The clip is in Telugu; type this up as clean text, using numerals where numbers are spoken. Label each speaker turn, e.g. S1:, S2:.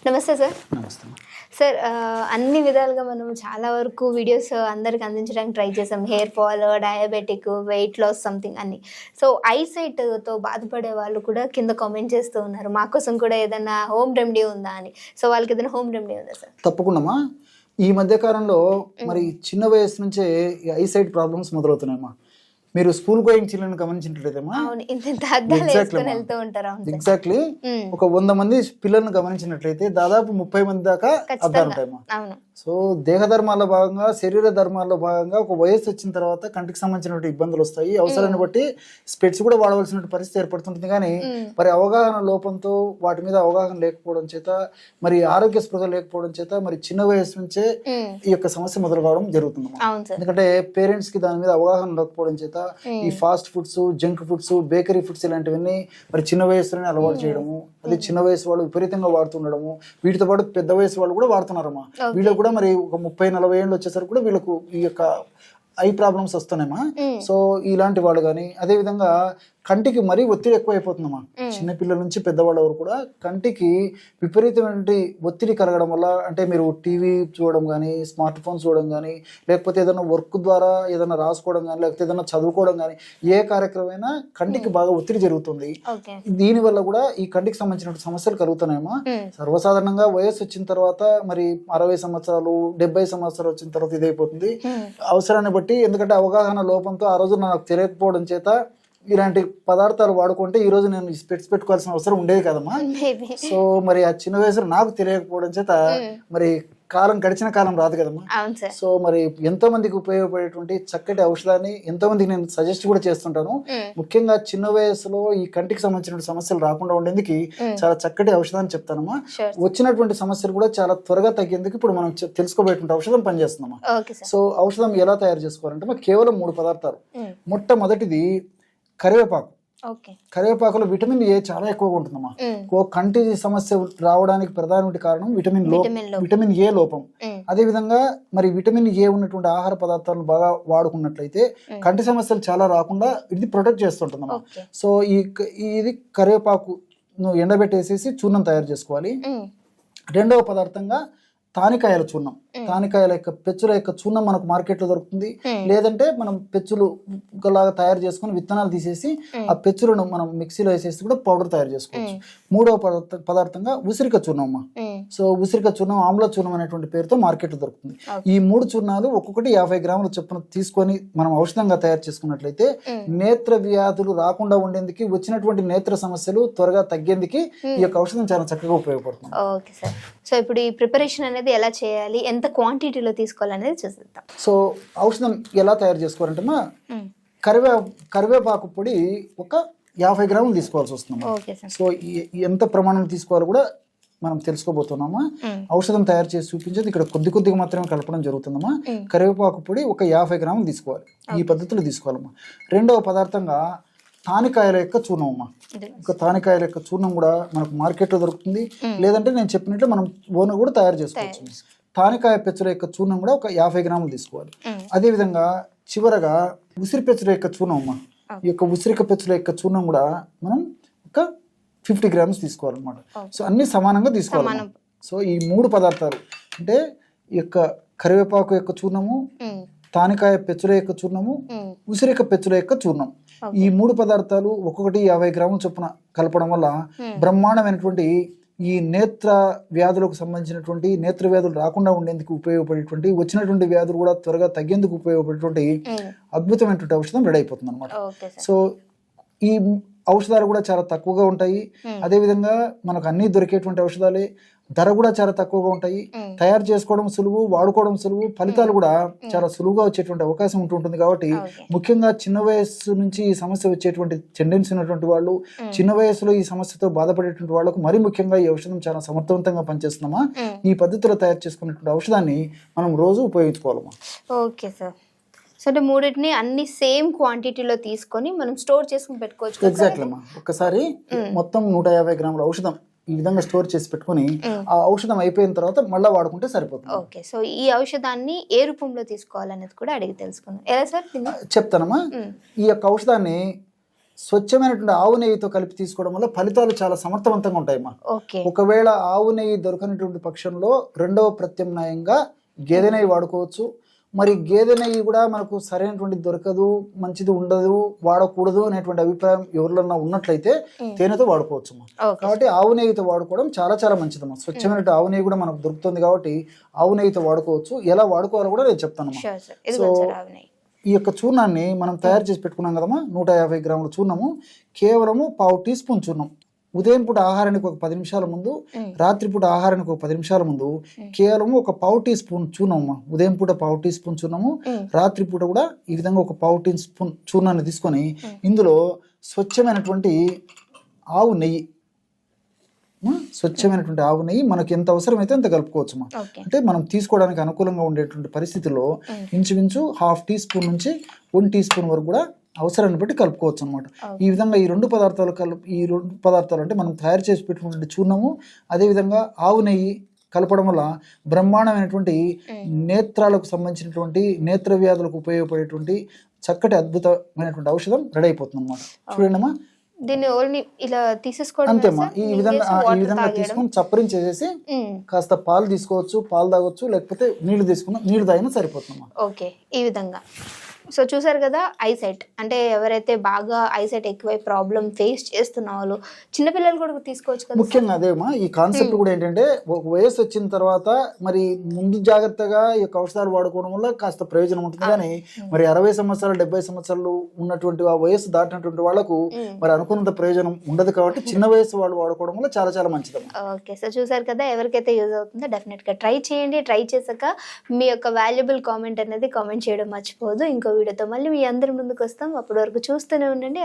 S1: నమస్తే సార్.
S2: నమస్తే.
S1: సార్ అన్ని విధాలుగా మనం చాలా వరకు వీడియోస్ అందరికి అందించడానికి ట్రై చేసాం. Hair fall, diabetic, weight loss something అన్ని. సో ఐసైట్తో బాధపడే వాళ్ళు కూడా కింద కామెంట్ చేస్తూ ఉన్నారు, మా కోసం కూడా ఏదైనా హోమ్ రెమెడీ ఉందా అని. సో వాళ్ళకి ఏదైనా హోమ్ రెమెడీ ఉందా సార్?
S2: తప్పకుండా. ఈ మధ్య కాలంలో మరి చిన్న వయసు నుంచే ఐసైట్ ప్రాబ్లమ్స్ మొదలవుతున్నాయమ్మా. మీరు స్కూల్ గోయింగ్ చిల్డ్రన్ గమనించినట్లయితేమా, ఎగ్జాక్ట్లీ ఒక 100 మంది పిల్లలను గమనించినట్లయితే దాదాపు 30 మంది దాకా అద్దాలు ఉంటాయమ్మా. సో దేహ ధర్మాల్లో భాగంగా, శరీర ధర్మాల్లో భాగంగా ఒక వయసు వచ్చిన తర్వాత కంటికి సంబంధించినటువంటి ఇబ్బందులు వస్తాయి. అవసరాన్ని బట్టి స్పెట్స్ కూడా వాడవలసిన పరిస్థితి ఏర్పడుతుంటుంది. కానీ మరి అవగాహన లోపంతో, వాటి మీద అవగాహన లేకపోవడం చేత, మరి ఆరోగ్య స్పృహ లేకపోవడం చేత మరి చిన్న వయసు నుంచే ఈ యొక్క సమస్య మొదలు కావడం జరుగుతుంది. ఎందుకంటే పేరెంట్స్ కి దాని మీద అవగాహన లేకపోవడం చేత ఈ fast foods, junk foods, bakery foods ఇలాంటివన్నీ మరి చిన్న వయసులోనే అలవాటు చేయడము, అది చిన్న వయసు వాళ్ళు విపరీతంగా వాడుతుండడము. వీటితో పాటు పెద్ద వయసు వాళ్ళు కూడా వాడుతున్నారమ్మా. వీళ్ళకి కూడా మరి ఒక 30-40 ఏళ్ళు వచ్చేసరికి కూడా వీళ్ళకు ఈ యొక్క ఐ ప్రాబ్లమ్స్ వస్తున్నాయమ్మా. సో ఇలాంటి వాళ్ళు కానీ, అదే విధంగా కంటికి మరీ ఒత్తిడి ఎక్కువైపోతుందమ్మా. చిన్నపిల్లల నుంచి పెద్దవాళ్ళ వరకు కూడా కంటికి విపరీతమైన ఒత్తిడి కలగడం వల్ల, అంటే మీరు టీవీ చూడడం కానీ, స్మార్ట్ ఫోన్ చూడడం కానీ, లేకపోతే ఏదైనా వర్క్ ద్వారా ఏదైనా రాసుకోవడం కానీ, లేకపోతే ఏదైనా చదువుకోవడం కానీ, ఏ కార్యక్రమైనా కంటికి బాగా ఒత్తిడి జరుగుతుంది. దీనివల్ల కూడా ఈ కంటికి సంబంధించిన సమస్యలు కలుగుతున్నాయమ్మా. సర్వసాధారణంగా వయసు వచ్చిన తర్వాత మరి 60 సంవత్సరాలు, 70 సంవత్సరాలు వచ్చిన తర్వాత ఇదైపోతుంది అవసరాన్ని బట్టి. ఎందుకంటే అవగాహన లోపంతో ఆ రోజు నాకు తెలియకపోవడం చేత ఇలాంటి పదార్థాలు వాడుకుంటే ఈ రోజు నేను స్పెట్స్ పెట్టుకోవాల్సిన అవసరం ఉండేది కదమ్మా. సో మరి ఆ చిన్న వయసులో నాకు తెలియకపోవడం చేత మరి కాలం గడిచిన కాలం రాదు కదమ్మా. సో మరి ఎంతో మందికి ఉపయోగపడేటువంటి చక్కటి ఔషధాన్ని ఎంతో మందికి నేను సజెస్ట్ కూడా చేస్తుంటాను. ముఖ్యంగా చిన్న వయసులో ఈ కంటికి సంబంధించిన సమస్యలు రాకుండా ఉండేందుకు చాలా చక్కటి ఔషధాన్ని చెప్తానమ్మా. వచ్చినటువంటి సమస్యలు కూడా చాలా త్వరగా తగ్గేందుకు ఇప్పుడు మనం తెలుసుకోబోయేటువంటి ఔషధం పనిచేస్తుందమ్మా. సో ఔషధం ఎలా తయారు చేసుకోవాలంటే కేవలం 3 పదార్థాలు. మొట్టమొదటిది కరివేపాకు. కరివేపాకులో విటమిన్ ఏ చాలా ఎక్కువగా ఉంటుందమ్మా. కంటి సమస్య రావడానికి ప్రధాన కారణం విటమిన్ ఏ లోపం. అదే విధంగా మరి విటమిన్ ఏ ఉన్నటువంటి ఆహార పదార్థాలను బాగా వాడుకున్నట్లయితే కంటి సమస్యలు చాలా రాకుండా ఇది ప్రొటెక్ట్ చేస్తుంటుందమ్మా. సో ఇది కరివేపాకు ఎండబెట్టేసేసి చూర్ణం తయారు చేసుకోవాలి. రెండవ పదార్థంగా తానికాయల చూర్ణం. తానికాయల యొక్క పెచ్చుల యొక్క చూర్ణం మనకు మార్కెట్లో దొరుకుతుంది. లేదంటే మనం పెచ్చులు లాగా తయారు చేసుకుని విత్తనాలు తీసేసి ఆ పెచ్చులను మనం మిక్సీలో వేసేసి కూడా పౌడర్ తయారు చేసుకోవచ్చు. మూడవ పదార్థంగా ఉసిరిక చూర్ణం అమ్మా. సో ఉసిరిక చూర్ణం, ఆమ్ల చూర్ణం అనేటువంటి పేరుతో మార్కెట్లో దొరుకుతుంది. ఈ 3 చూర్ణాలు ఒక్కొక్కటి 50 గ్రాముల చొప్పున తీసుకొని మనం ఔషధంగా తయారు చేసుకున్నట్లయితే నేత్ర వ్యాధులు రాకుండా ఉండేందుకు, వచ్చినటువంటి నేత్ర సమస్యలు త్వరగా తగ్గేందుకు ఈ యొక్క ఔషధం చాలా చక్కగా ఉపయోగపడుతుంది.
S1: సో ఇప్పుడు ఈ ప్రిపరేషన్ అనేది ఎలా చేయాలి, ఎంత క్వాంటిటీలో తీసుకోవాలనేది చూద్దాం.
S2: సో ఔషధం ఎలా తయారు చేసుకోవాలంటే కరివేపాకు పొడి ఒక 50 గ్రాములు తీసుకోవాల్సి వస్తుంది. సో ఎంత ప్రమాణం తీసుకోవాలో కూడా మనం తెలుసుకోబోతున్నామా. ఔషధం తయారు చేసి చూపించేది ఇక్కడ కొద్దిగా మాత్రమే కలపడం జరుగుతుందమ్మా. కరివేపాకు పొడి ఒక 50 గ్రాములు తీసుకోవాలి. ఈ పద్ధతిలో తీసుకోవాలమ్మా. రెండవ పదార్థంగా తానికాయల యొక్క చూర్ణం అమ్మా. ఒక తానికాయల యొక్క చూర్ణం కూడా మనకు మార్కెట్లో దొరుకుతుంది. లేదంటే నేను చెప్పినట్టు మనం ఓన్ కూడా తయారు చేసుకోవచ్చు. తానికాయ పెచ్చుల యొక్క చూర్ణం కూడా ఒక 50 గ్రాములు తీసుకోవాలి. అదే విధంగా చివరగా ఉసిరి పెచ్చుల యొక్క చూర్ణం అమ్మా. ఈ యొక్క ఉసిరిక పెచ్చుల యొక్క చూర్ణం కూడా మనం ఒక 50 గ్రామ్స్ తీసుకోవాలన్నమాట. సో అన్ని సమానంగా తీసుకోవాలి. సో ఈ 3 పదార్థాలు అంటే ఈ యొక్క కరివేపాకు యొక్క చూర్ణము, తానికాయ పెచ్చుల యొక్క చూర్ణము, ఉసిరిక పెచ్చుల యొక్క చూర్ణం, ఈ 3 పదార్థాలు ఒక్కొక్కటి 50 గ్రాముల చొప్పున కలపడం వల్ల బ్రహ్మాండమైనటువంటి ఈ నేత్ర వ్యాధులకు సంబంధించినటువంటి, నేత్ర వ్యాధులు రాకుండా ఉండేందుకు ఉపయోగపడేటువంటి, వచ్చినటువంటి వ్యాధులు కూడా త్వరగా తగ్గేందుకు ఉపయోగపడేటువంటి అద్భుతమైనటువంటి ఔషధం రెడీ అయిపోతుంది అనమాట. సో ఈ ఔషధాలు కూడా చాలా తక్కువగా ఉంటాయి. అదే విధంగా మనకు అన్ని దొరికేటువంటి ఔషధాలే, ధర కూడా చాలా తక్కువగా ఉంటాయి. తయారు చేసుకోవడం సులువు, వాడుకోవడం సులువు, ఫలితాలు కూడా చాలా సులువుగా వచ్చేటువంటి అవకాశం ఉంటుంటుంది. కాబట్టి ముఖ్యంగా చిన్న వయస్సు నుంచి ఈ సమస్య వచ్చేటువంటి టెండెన్సీ ఉన్నటువంటి వాళ్ళు, చిన్న వయసులో ఈ సమస్యతో బాధపడేటువంటి వాళ్ళకు మరీ ముఖ్యంగా ఈ ఔషధం చాలా సమర్థవంతంగా పనిచేస్తున్నామా. ఈ పద్ధతిలో తయారు చేసుకున్నటువంటి ఔషధాన్ని మనం రోజు ఉపయోగించుకోవాలమ్మా.
S1: Okay sir. సో అంటే మూడింటిని అన్ని సేమ్ క్వాంటిటీలో తీసుకొని మనం స్టోర్ చేసుకుని పెట్టుకోవచ్చు.
S2: ఎగ్జాక్ట్లీ అమ్మా. ఒక్కసారి మొత్తం 150 గ్రాముల ఔషధం ఈ విధంగా స్టోర్ చేసి పెట్టుకుని ఆ ఔషధం అయిపోయిన తర్వాత మళ్ళీ వాడుకుంటే సరిపోతుంది.
S1: ఓకే. సో ఈ ఔషధాన్ని ఏ రూపంలో తీసుకోవాలనేది కూడా అడిగి తెలుసుకుందాం. ఎలా సార్?
S2: చెప్తానమ్మా. ఈ యొక్క ఔషధాన్ని స్వచ్ఛమైనటువంటి ఆవు నెయ్యితో కలిపి తీసుకోవడం వల్ల ఫలితాలు చాలా సమర్థవంతంగా ఉంటాయమ్మా.
S1: ఓకే.
S2: ఒకవేళ ఆవు నెయ్యి దొరకనటువంటి పక్షంలో రెండవ ప్రత్యామ్నాయంగా గేదె నెయ్యి వాడుకోవచ్చు. మరి గేదె నెయ్యి కూడా మనకు సరైనటువంటి దొరకదు, మంచిది ఉండదు, వాడకూడదు అనేటువంటి అభిప్రాయం ఎవరిలో ఉన్నట్లయితే తేనెతో వాడుకోవచ్చు. కాబట్టి ఆవు నెయ్యితో వాడుకోవడం చాలా చాలా మంచిదమ్మా. స్వచ్ఛమైన ఆవు నెయ్యి కూడా మనకు దొరుకుతుంది కాబట్టి ఆవు నెయ్యితో వాడుకోవచ్చు. ఎలా వాడుకోవాలో కూడా నేను చెప్తాను. సో ఈ యొక్క చూర్ణాన్ని మనం తయారు చేసి పెట్టుకున్నాం కదమ్మా, 150 గ్రాముల చూర్ణము, కేవలము 1/2 టీ స్పూన్ చూర్ణం. ఉదయం పూట ఆహారానికి ఒక 10 నిమిషాల ముందు, రాత్రిపూట ఆహారానికి ఒక 10 నిమిషాల ముందు కేవలం ఒక 1/2 టీ స్పూన్ చూర్ణము. ఉదయం పూట 1/2 టీ స్పూన్ చూర్ణము, రాత్రిపూట కూడా ఈ విధంగా ఒక 1/2 టీ స్పూన్ చూర్ణాన్ని తీసుకొని ఇందులో స్వచ్ఛమైనటువంటి ఆవు నెయ్యి మనకి ఎంత అవసరమైతే అంత కలుపుకోవచ్చు. అంటే మనం తీసుకోవడానికి అనుకూలంగా ఉండేటువంటి పరిస్థితుల్లో ఇంచుమించు 1/2 టీ స్పూన్ నుంచి 1 టీ స్పూన్ వరకు కూడా అవసరాన్ని బట్టి కలుపుకోవచ్చు అనమాట. ఈ విధంగా ఈ రెండు పదార్థాలు అంటే మనం తయారు చేసి పెట్టుకున్నటువంటి చూర్ణము, అదేవిధంగా ఆవు నెయ్యి కలపడం వల్ల బ్రహ్మాండమైనటువంటి నేత్రాలకు సంబంధించినటువంటి నేత్ర వ్యాధులకు ఉపయోగపడేటువంటి చక్కటి అద్భుతమైనటువంటి ఔషధం రెడీ అయిపోతుంది అనమాట. చూడండి అమ్మా,
S1: దీన్ని ఓన్లీ ఇలా తీసేసుకోవడం
S2: అంతేమ్మా. ఈ విధంగా తీసుకొని చప్పరించేసి కాస్త పాలు తీసుకోవచ్చు, పాలు తాగొచ్చు, లేకపోతే నీళ్లు తాగినా సరిపోతుందమ్మా.
S1: ఓకే, ఈ విధంగా. సో చూసారు కదా, ఐసైట్ అంటే ఎవరైతే బాగా ఐసైట్ ఎక్కువై ప్రాబ్లం ఫేస్ చేస్తున్న వాళ్ళు, చిన్నపిల్లలు కూడా తీసుకోవచ్చు కదా.
S2: ముఖ్యంగా అదేమా ఈ కాన్సెప్ట్ కూడా ఏంటంటే, ఒక వయసు వచ్చిన తర్వాత మరి ముందు జాగ్రత్తగా ఈ యొక్క ఔషధాలు వాడుకోవడం వల్ల కాస్త ప్రయోజనం ఉంటుంది. కానీ మరి 60 సంవత్సరాలు 70 సంవత్సరాలు ఉన్నటువంటి ఆ వయసు దాటినటువంటి వాళ్ళకు మరి అనుకున్నంత ప్రయోజనం ఉండదు. కాబట్టి చిన్న వయసు వాళ్ళు వాడుకోవడం వల్ల చాలా చాలా మంచిది.
S1: ఓకే, సో చూసారు కదా, ఎవరికైతే యూజ్ అవుతుందో డెఫినెట్ గా ట్రై చేయండి. ట్రై చేశాక మీ యొక్క వాల్యుబుల్ కామెంట్ అనేది కామెంట్ చేయడం మర్చిపోదు. ఇంకో వీడియోతో మళ్ళీ మీ అందరి ముందుకు వస్తాం. అప్పటి వరకు చూస్తూనే ఉండండి.